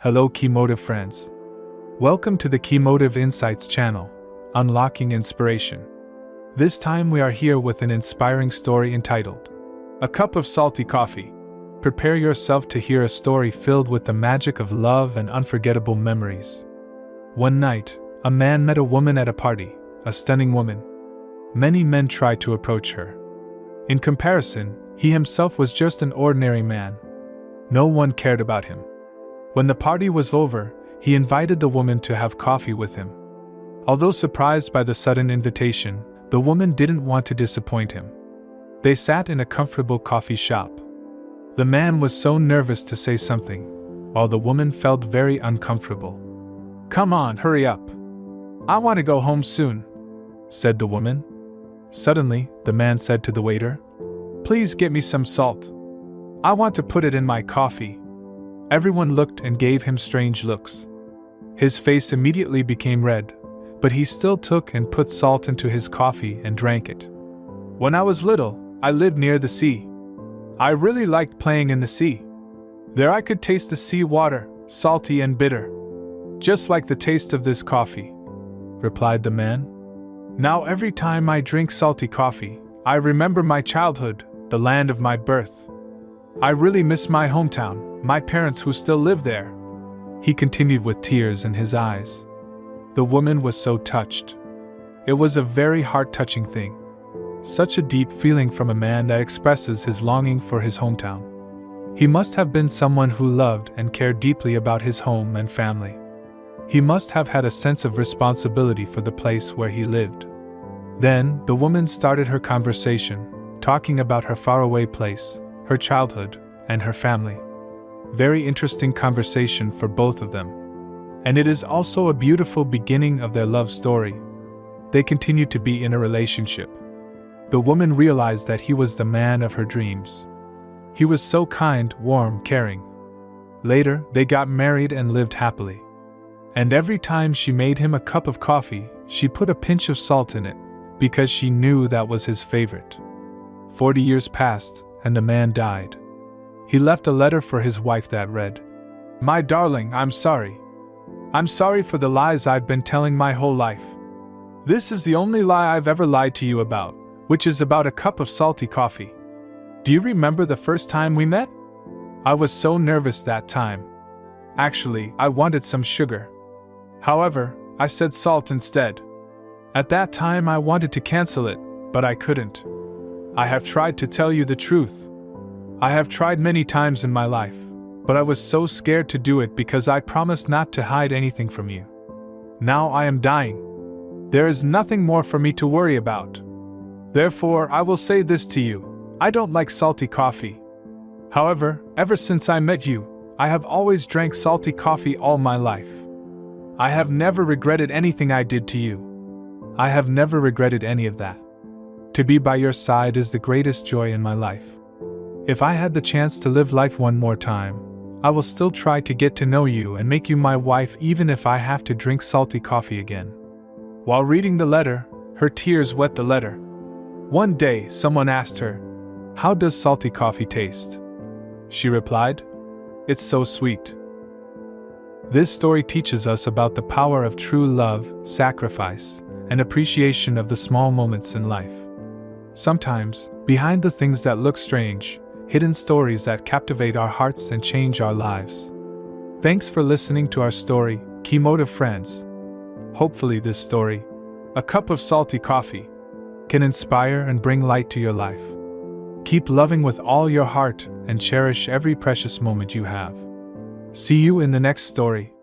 Hello Key Motive friends. Welcome to the Key Motive Insights channel, Unlocking Inspiration. This time we are here with an inspiring story entitled, A Cup of Salty Coffee. Prepare yourself to hear a story filled with the magic of love and unforgettable memories. One night, a man met a woman at a party, a stunning woman. Many men tried to approach her. In comparison, he himself was just an ordinary man. No one cared about him. When the party was over, he invited the woman to have coffee with him. Although surprised by the sudden invitation, the woman didn't want to disappoint him. They sat in a comfortable coffee shop. The man was so nervous to say something, while the woman felt very uncomfortable. "Come on, hurry up. I want to go home soon," said the woman. Suddenly, the man said to the waiter, "Please get me some salt. I want to put it in my coffee." Everyone looked and gave him strange looks. His face immediately became red, but he still took and put salt into his coffee and drank it. "When I was little, I lived near the sea. I really liked playing in the sea. There I could taste the sea water, salty and bitter. Just like the taste of this coffee," replied the man. "Now every time I drink salty coffee, I remember my childhood, the land of my birth. I really miss my hometown, my parents who still live there," he continued with tears in his eyes. The woman was so touched. It was a very heart-touching thing. Such a deep feeling from a man that expresses his longing for his hometown. He must have been someone who loved and cared deeply about his home and family. He must have had a sense of responsibility for the place where he lived. Then, the woman started her conversation, talking about her faraway place, her childhood, and her family. Very interesting conversation for both of them. And it is also a beautiful beginning of their love story. They continued to be in a relationship. The woman realized that he was the man of her dreams. He was so kind, warm, caring. Later, they got married and lived happily. And every time she made him a cup of coffee, she put a pinch of salt in it, because she knew that was his favorite. 40 years passed, and the man died. He left a letter for his wife that read, "My darling, I'm sorry. I'm sorry for the lies I've been telling my whole life. This is the only lie I've ever lied to you about, which is about a cup of salty coffee. Do you remember the first time we met? I was so nervous that time. Actually, I wanted some sugar. However, I said salt instead. At that time I wanted to cancel it, but I couldn't. I have tried to tell you the truth. I have tried many times in my life, but I was so scared to do it because I promised not to hide anything from you. Now I am dying. There is nothing more for me to worry about. Therefore, I will say this to you. I don't like salty coffee. However, ever since I met you, I have always drank salty coffee all my life. I have never regretted anything I did to you. I have never regretted any of that. To be by your side is the greatest joy in my life. If I had the chance to live life one more time, I will still try to get to know you and make you my wife even if I have to drink salty coffee again." While reading the letter, her tears wet the letter. One day, someone asked her, "How does salty coffee taste?" She replied, "It's so sweet." This story teaches us about the power of true love, sacrifice, and appreciation of the small moments in life. Sometimes, behind the things that look strange, hidden stories that captivate our hearts and change our lives. Thanks for listening to our story, Key Motive friends. Hopefully this story, A Cup of Salty Coffee, can inspire and bring light to your life. Keep loving with all your heart and cherish every precious moment you have. See you in the next story.